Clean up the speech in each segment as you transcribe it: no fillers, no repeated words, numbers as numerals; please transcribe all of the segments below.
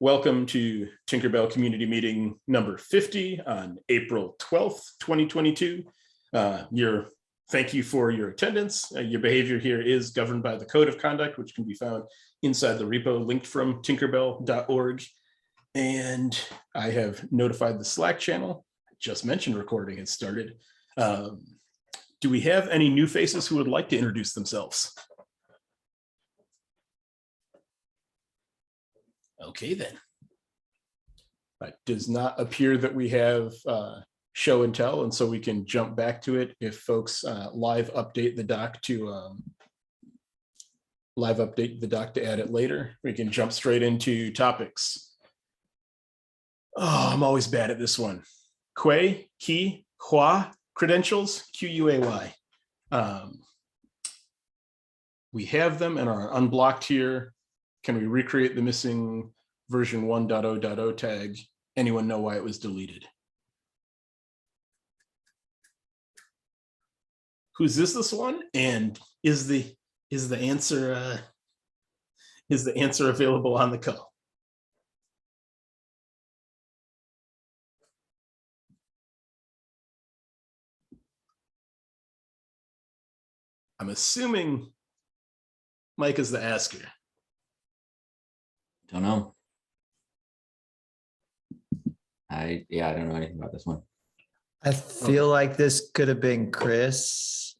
Welcome to Tinkerbell Community Meeting number 50 on April 12th, 2022. Thank you for your attendance. Your behavior here is governed by the Code of Conduct, which can be found inside the repo linked from tinkerbell.org. And I have notified the Slack channel. I just mentioned recording has started. Do we have any new faces who would like to introduce themselves? Okay, then. It does not appear that we have show and tell, and so we can jump back to it if folks live update the doc to add it later. We can jump straight into topics. Oh, I'm always bad at this one. Quay, key, hua, credentials, QUAY. We have them and are unblocked here. Can we recreate the missing version 1.0.0 tag? Anyone know why it was deleted? Who's this one? And is the answer available on the call? I'm assuming Mike is the asker. Don't know. I don't know anything about this one. I feel like this could have been Chris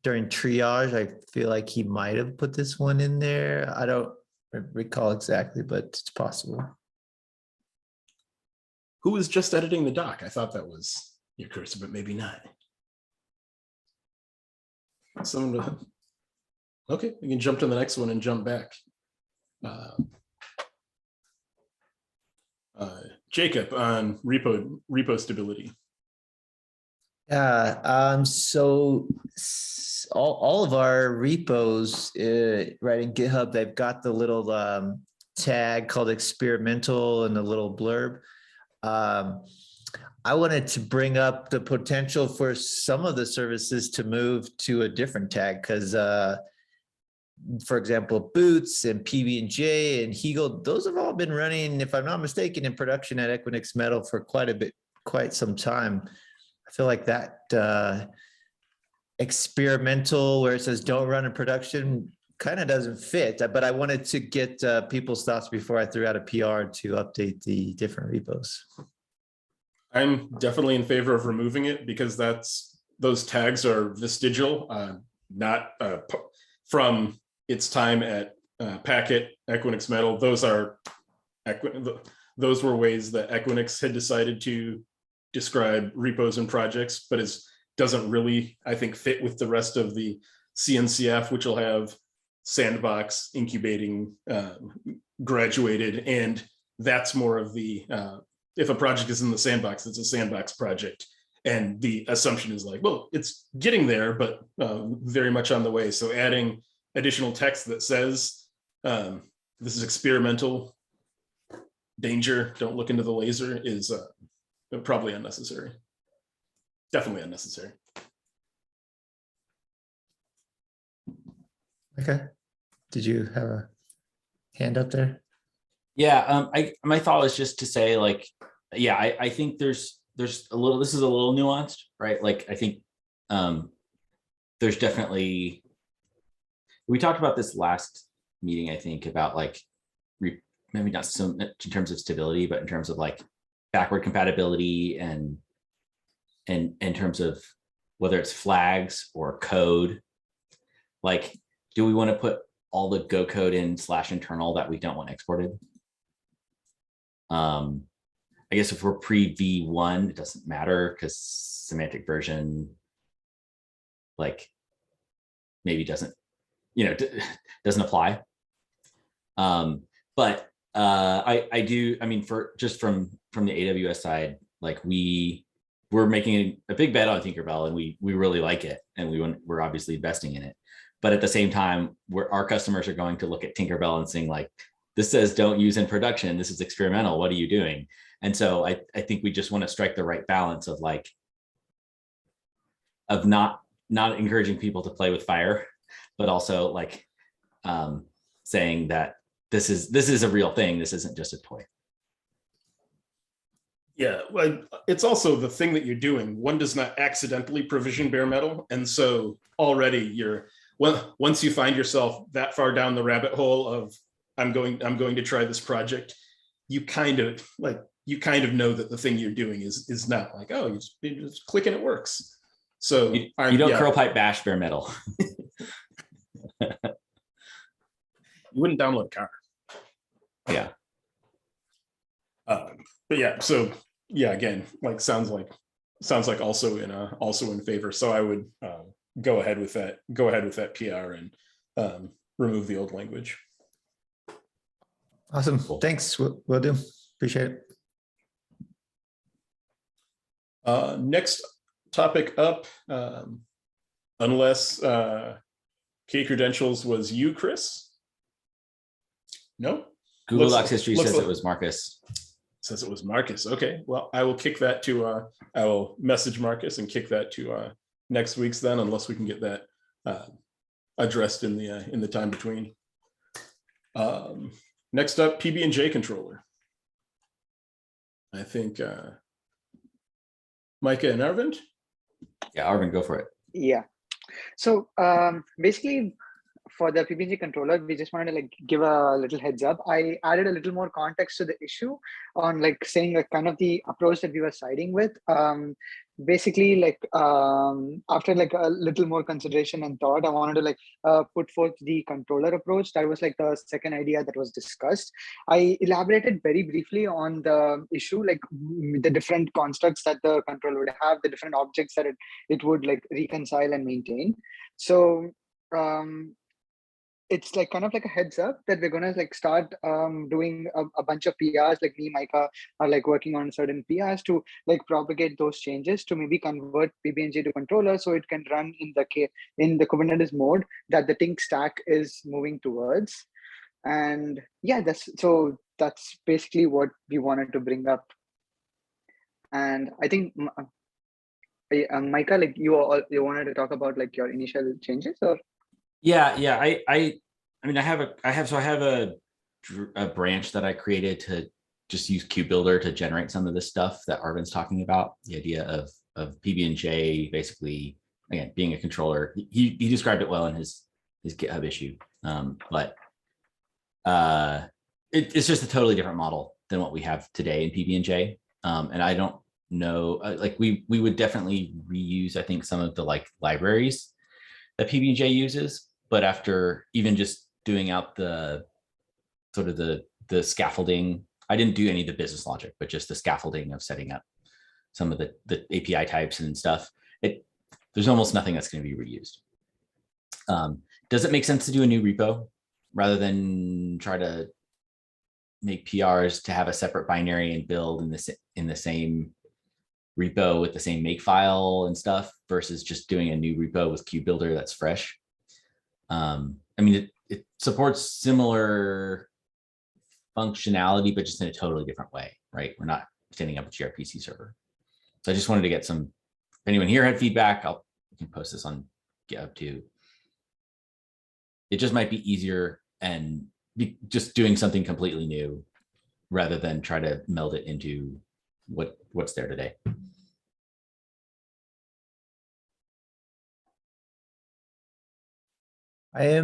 during triage. I feel like he might have put this one in there. I don't recall exactly, but it's possible. Who was just editing the doc? I thought that was your cursor, but maybe not. Okay, we can jump to the next one and jump back. Jacob on repo stability. Yeah, so all of our repos right in GitHub, they've got the little tag called experimental and the little blurb. I wanted to bring up the potential for some of the services to move to a different tag because for example, Boots and PB&J and Hegel, those have all been running, if I'm not mistaken, in production at Equinix Metal for quite some time. I feel like that experimental where it says don't run in production kind of doesn't fit, but I wanted to get people's thoughts before I threw out a PR to update the different repos. I'm definitely in favor of removing it because those tags are vestigial, not from its time at Packet, Equinix Metal. Those were ways that Equinix had decided to describe repos and projects, but it doesn't really, I think, fit with the rest of the CNCF, which will have sandbox, incubating, graduated, and that's more of the, if a project is in the sandbox, it's a sandbox project. And the assumption is like, well, it's getting there, but very much on the way. So adding additional text that says, this is experimental, danger, don't look into the laser is probably unnecessary. Definitely unnecessary. Okay. Did you have a hand up there? Yeah, my thought was just to say, like, yeah, I think there's a little, this is a little nuanced, right? Like, I think there's definitely, we talked about this last meeting, I think, about like, maybe not so much in terms of stability, but in terms of like backward compatibility and in terms of whether it's flags or code. Like, do we want to put all the Go code in /internal that we don't want exported? I guess if we're pre V1, it doesn't matter because semantic version, like, maybe doesn't, doesn't apply. But I do, I mean, for just from the AWS side, like we're making a big bet on Tinkerbell and we really like it and we're obviously investing in it. But at the same time, our customers are going to look at Tinkerbell and saying like, this says don't use in production. This is experimental. What are you doing? And so I think we just want to strike the right balance of like, of not encouraging people to play with fire, but also like saying that this is a real thing. This isn't just a toy. Yeah, well, it's also the thing that you're doing. One does not accidentally provision bare metal, and so already well, once you find yourself that far down the rabbit hole of I'm going to try this project, you kind of know that the thing you're doing is not like, oh, you just click and it works. So you don't curl pipe bash bare metal. You wouldn't download a car. Yeah. But yeah, so yeah, again, like sounds like also in favor. So I would go ahead with that PR and remove the old language. Awesome. Cool. Thanks. Will do. Appreciate it. Next topic up, unless K credentials was you, Chris? No? Google Docs history says it was Marcus. Says it was Marcus. Okay, well, I will kick that to I will message Marcus and kick that to next week's then, unless we can get that addressed in the time between. Next up, PB&J controller. I think Micah and Arvind. Yeah, Arvind, go for it. Yeah. So basically, for the PB&J controller, we just wanted to like give a little heads up. I added a little more context to the issue on like saying like kind of the approach that we were siding with. Basically, like after like a little more consideration and thought, I wanted to like put forth the controller approach. That was like the second idea that was discussed. I elaborated very briefly on the issue, like the different constructs that the controller would have, the different objects that it would like reconcile and maintain. So it's like kind of like a heads up that we're gonna like start doing a bunch of PRs. Like me, Micah are like working on certain PRs to like propagate those changes to maybe convert PB&J to controller so it can run in the Kubernetes mode that the Tink stack is moving towards. And yeah, that's basically what we wanted to bring up. And I think Micah, like you wanted to talk about like your initial changes or? Yeah. I mean, I have a branch that I created to just use QBuilder to generate some of this stuff that Arvind's talking about. The idea of PB&J basically, again, being a controller. He described it well in his GitHub issue, but it's just a totally different model than what we have today in PB&J. And I don't know, like we would definitely reuse, I think, some of the like libraries that PB&J uses, but after even just doing out the sort of the scaffolding, I didn't do any of the business logic, but just the scaffolding of setting up some of the API types and stuff. There's almost nothing that's going to be reused. Does it make sense to do a new repo rather than try to make PRs to have a separate binary and build in the same repo with the same make file and stuff versus just doing a new repo with QBuilder that's fresh? I mean, it supports similar functionality, but just in a totally different way, right? We're not standing up a gRPC server. So I just wanted to get some, if anyone here had feedback, we can post this on GitHub too. It just might be easier and just doing something completely new rather than try to meld it into what's there today. I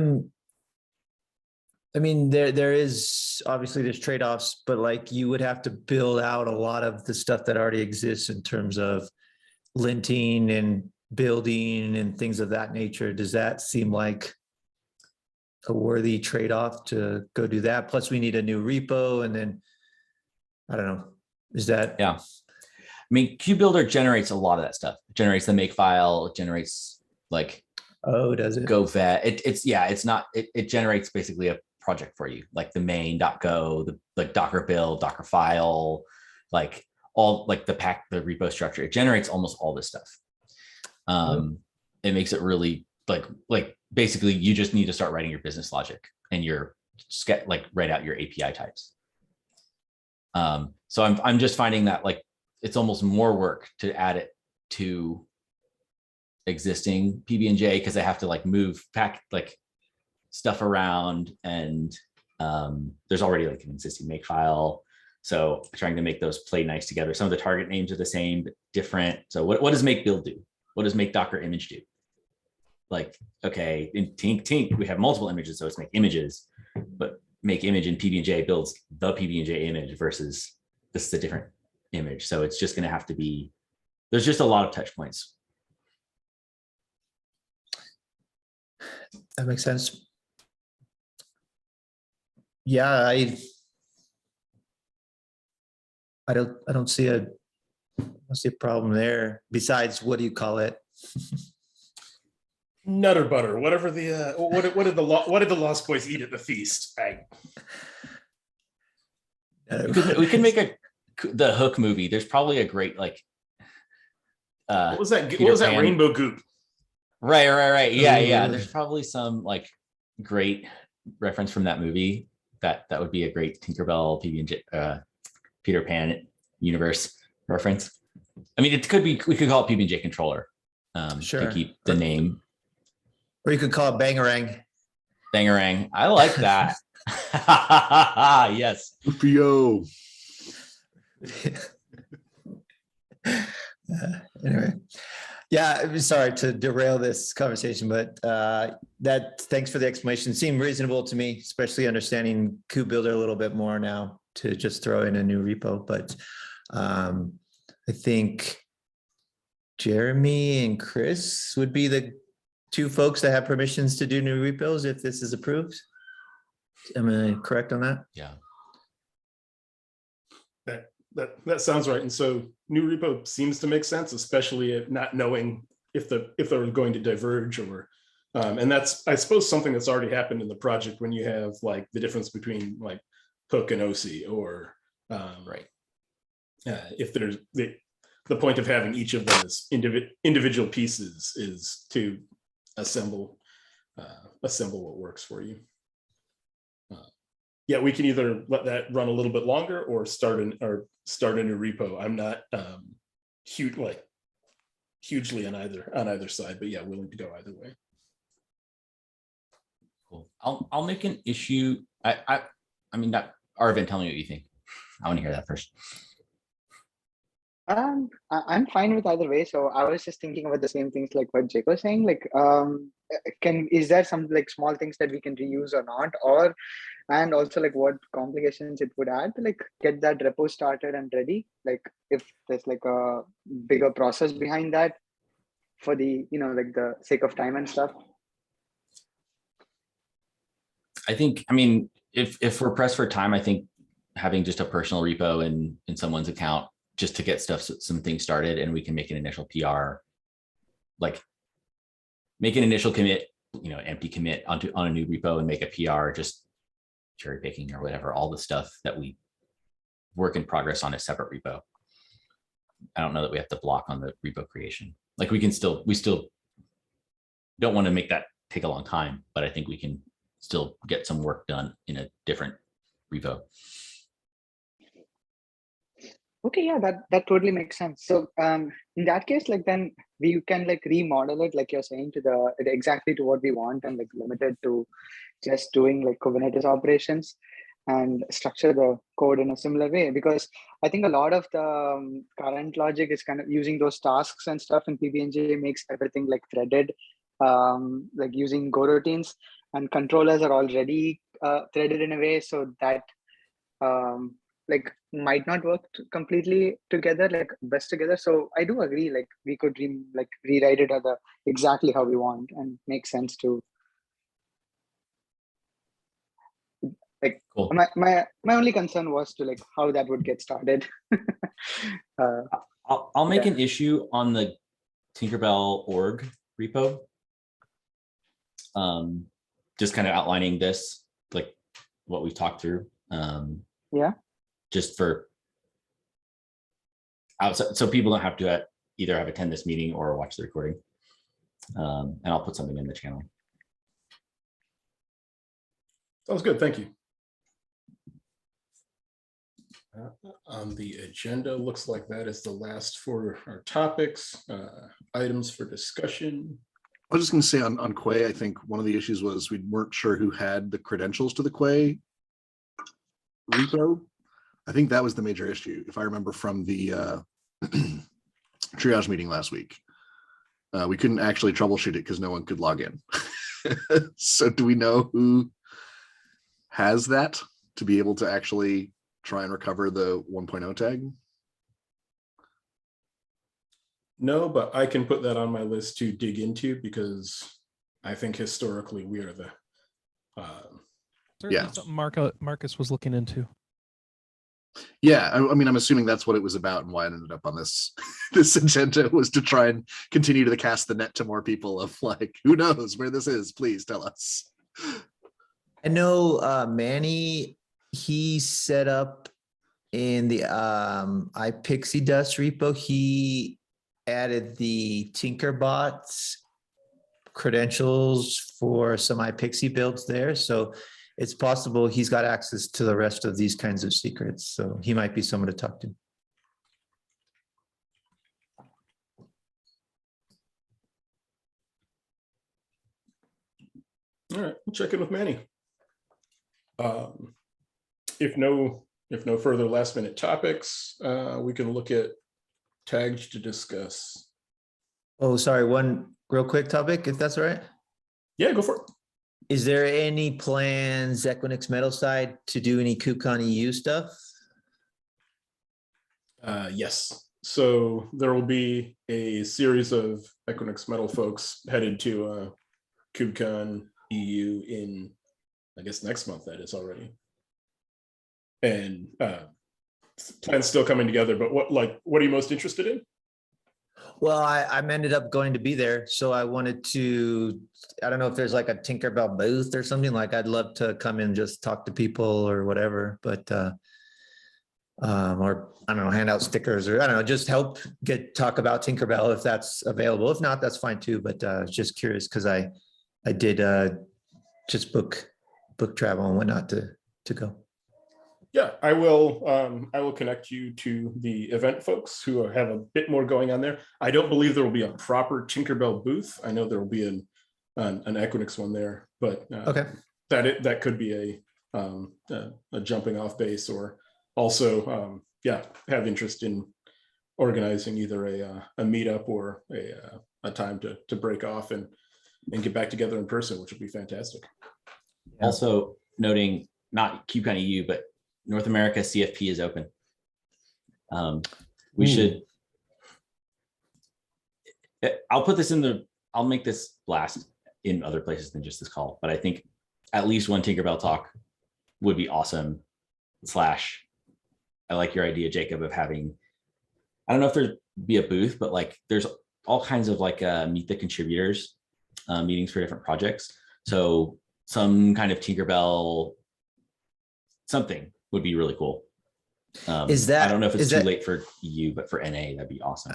mean, there is obviously there's trade-offs, but like you would have to build out a lot of the stuff that already exists in terms of linting and building and things of that nature. Does that seem like a worthy trade-off to go do that? Plus we need a new repo, and then I don't know, is that? Yeah. I mean, QBuilder generates a lot of that stuff. It generates the make file, it generates like, oh, does it? Go vet. It generates basically a project for you, like the main.go, the Docker build, Docker file, like all like the repo structure. It generates almost all this stuff. It makes it really like basically you just need to start writing your business logic and write out your API types. So I'm just finding that like it's almost more work to add it to existing PB&J because I have to like pack like stuff around, and there's already like an existing make file. So trying to make those play nice together. Some of the target names are the same, but different. So what does make build do? What does make Docker image do? Like, okay, in Tink, we have multiple images, so it's make images, but make image in PB&J builds the PB&J image versus this is a different image. So it's just going to have to be, there's just a lot of touch points. That makes sense. Yeah, I don't see a problem there. Besides, what do you call it? Nutter butter, whatever the what did the Lost Boys eat at the feast? We could make the Hook movie. There's probably a great like. What was that? Peter What was that Pan. rainbow goop? Right. Yeah. Ooh. There's probably some like great reference from that movie that would be a great Tinkerbell PB&J Peter Pan universe reference. I mean, it could be, we could call it PB&J controller Sure. to keep the name. Or you could call it Bangarang. Bangarang. I like that. Yes. Yo. Anyway, yeah, I'm sorry to derail this conversation, but thanks for the explanation. It seemed reasonable to me, especially understanding KubeBuilder a little bit more now to just throw in a new repo. But I think Jeremy and Chris would be the two folks that have permissions to do new repos if this is approved. Am I correct on that? Yeah. That sounds right. And so new repo seems to make sense, especially if not knowing if they're going to diverge or and that's, I suppose, something that's already happened in the project when you have like the difference between like Hook and OC or Right. If there's the point of having each of them as individual pieces is to assemble what works for you. Yeah, we can either let that run a little bit longer or start a new repo. I'm not hugely on either side, but yeah, willing to go either way. Cool. I'll make an issue. I mean, Arvin, tell me what you think. I want to hear that first. I'm fine with either way. So I was just thinking about the same things like what Jake was saying. Like, is there some like small things that we can reuse or not, and also like what complications it would add to like get that repo started and ready? Like if there's like a bigger process behind that for the like the sake of time and stuff. I think, I mean, if we're pressed for time, I think having just a personal repo in someone's account just to get some things started, and we can make an initial PR, like make an initial commit, empty commit on a new repo and make a PR, just cherry picking or whatever, all the stuff that we work in progress on a separate repo. I don't know that we have to block on the repo creation. Like we still don't want to make that take a long time, but I think we can still get some work done in a different repo. Okay, yeah, that totally makes sense. So in that case, like then we can like remodel it, like you're saying, to exactly to what we want, and like limited to just doing like Kubernetes operations and structure the code in a similar way. Because I think a lot of the current logic is kind of using those tasks and stuff in PB&J makes everything like threaded, like using Go routines, and controllers are already threaded in a way so that like might not work completely together, like best together. So I do agree, like we could rewrite it exactly how we want and make sense to like. Cool. My only concern was to like how that would get started. I'll make an issue on the Tinkerbell org repo. Just kind of outlining this, like what we've talked through. Yeah. Just for outside, so people don't have to either have attend this meeting or watch the recording. And I'll put something in the channel. Sounds good. Thank you. On the agenda, looks like that is the last for our topics, items for discussion. I was just going to say on Quay, I think one of the issues was we weren't sure who had the credentials to the Quay repo. I think that was the major issue, if I remember from the triage meeting last week. We couldn't actually troubleshoot it because no one could log in. So do we know who has that to be able to actually try and recover the 1.0 tag? No, but I can put that on my list to dig into because I think historically we are the Certainly Yeah. something Marcus was looking into. Yeah, I mean, I'm assuming that's what it was about and why it ended up on this this agenda, was to try and continue to cast the net to more people of like, who knows where this is? Please tell us. I know Manny, he set up in the iPixie Dust repo, he added the Tinkerbot credentials for some iPixie builds there. So it's possible he's got access to the rest of these kinds of secrets. So he might be someone to talk to. All right, we'll check in with Manny. If no further last minute topics, we can look at tags to discuss. Oh, sorry, one real quick topic, if that's all right. Yeah, go for it. Is there any plans, Equinix Metal side, to do any KubeCon EU stuff? Yes. So there will be a series of Equinix Metal folks headed to KubeCon EU in, I guess, next month. That is already. And plans still coming together. But what are you most interested in? Well, I'm ended up going to be there, so I wanted to, I don't know if there's like a Tinkerbell booth or something, like I'd love to come in and just talk to people or whatever, but or I don't know, hand out stickers or I don't know, just help talk about Tinkerbell if that's available. If not, that's fine too, but just curious because I did just book travel and whatnot to go. Yeah, I will connect you to the event folks who have a bit more going on there. I don't believe there will be a proper Tinkerbell booth. I know there will be an Equinix one there, but Okay. that could be a jumping off base, or also have interest in organizing either a meetup or a time to break off and get back together in person, which would be fantastic. Also noting, not KubeCon EU, but North America CFP is open. We should, I'll make this blast in other places than just this call, but I think at least one Tinkerbell talk would be awesome. / I like your idea, Jacob, of having, I don't know if there'd be a booth, but like there's all kinds of like meet the contributors meetings for different projects. So some kind of Tinkerbell something would be really cool. Is that, I don't know if it's is too that- late for EU, but for NA, that'd be awesome.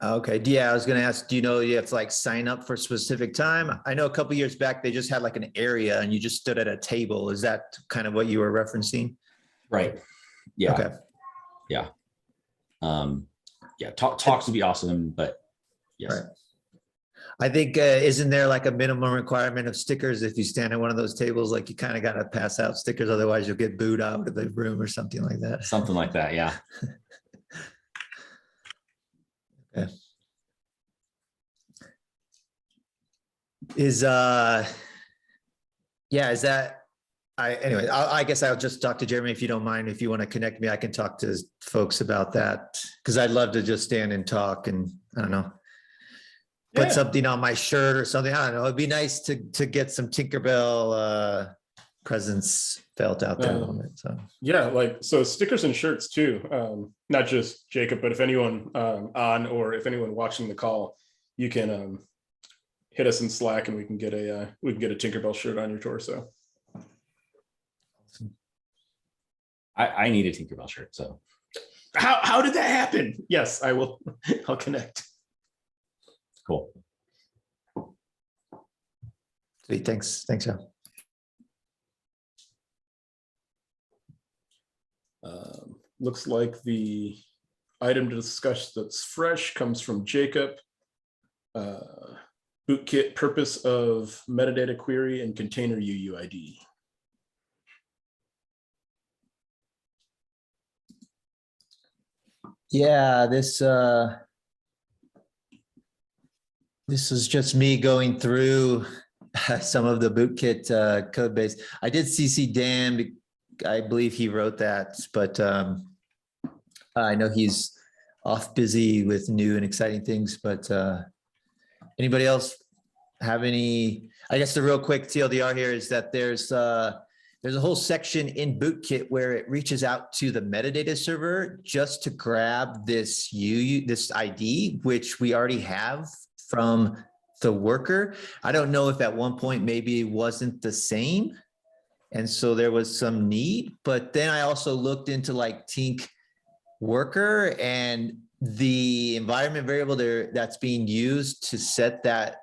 Okay. Yeah, I was going to ask, do you know you have to like sign up for a specific time? I know a couple years back, they just had like an area and you just stood at a table. Is that kind of what you were referencing? Right. Yeah. Okay. Yeah. Talks would be awesome, but yes. Right. I think, isn't there like a minimum requirement of stickers? If you stand at one of those tables, like you kind of got to pass out stickers, otherwise you'll get booed out of the room or something like that. Something like that. Yeah. Okay. Is that, anyway, I guess I'll just talk to Jeremy if you don't mind. If you want to connect me, I can talk to folks about that because I'd love to just stand and talk and I don't know, put something on my shirt or something. I don't know. It'd be nice to get some Tinkerbell presence felt out there a little bit. So So stickers and shirts too. Not just Jacob, but if anyone on or if anyone watching the call, you can hit us in Slack and we can get a Tinkerbell shirt on your torso. I need a Tinkerbell shirt. So How did that happen? Yes, I will. I'll connect. cool. sweet. Thanks, Al. Looks like the item to discuss that's fresh comes from Jacob. Bootkit purpose of metadata query and container UUID. Yeah, this is just me going through some of the bootkit code base. I did CC Dan. I believe he wrote that, but I know he's off busy with new and exciting things. But anybody else have any? I guess the real quick TLDR here is that there's a whole section in bootkit where it reaches out to the metadata server just to grab this ID, which we already have from the worker. I don't know if at one point maybe it wasn't the same. And so there was some need, but then I also looked into like Tink worker and the environment variable there that's being used to set that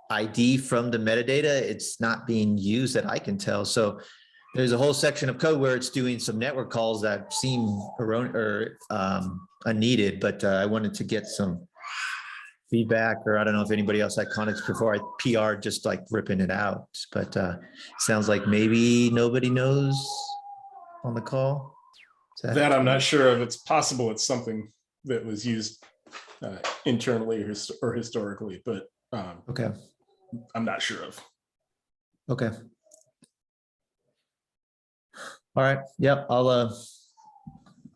ID from the metadata, it's not being used that I can tell. So there's a whole section of code where it's doing some network calls that seem unneeded, but I wanted to get some feedback, or I don't know if anybody else had comments before I PR just like ripping it out, but sounds like maybe nobody knows on the call. That I'm not sure of. It's possible it's something that was used internally or historically, but Okay. I'm not sure of. Okay. All right. Yep. I'll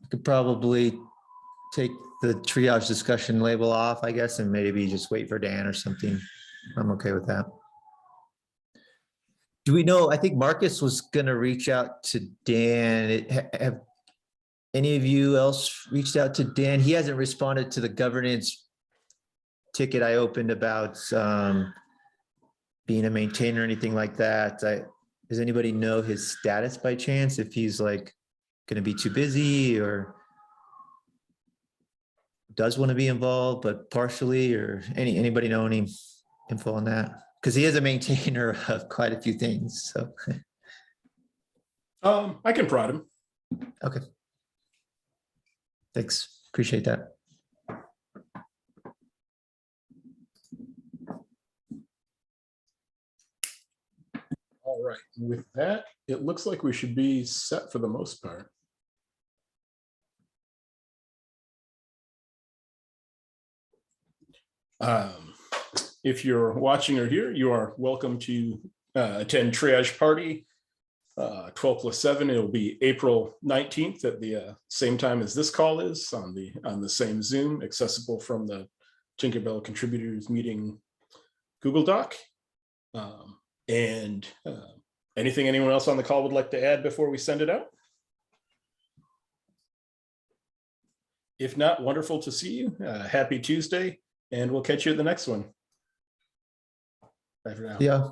could probably take the triage discussion label off, I guess, and maybe just wait for Dan or something. I'm okay with that. Do we know? I think Marcus was going to reach out to Dan. Have any of you else reached out to Dan? He hasn't responded to the governance ticket I opened about being a maintainer or anything like that. Does anybody know his status by chance? If he's like going to be too busy or does want to be involved, but partially, or anybody know any info on that? Because he is a maintainer of quite a few things. So I can prod him. okay. Thanks. Appreciate that. All right. With that, it looks like we should be set for the most part. If you're watching or here, you are welcome to attend Triage Party 12+7. It'll be April 19th at the same time as this call is on the same Zoom, accessible from the Tinkerbell contributors meeting Google Doc. And anything anyone else on the call would like to add before we send it out? If not, wonderful to see you. Happy Tuesday, and we'll catch you at the next one. Bye for now. Yeah.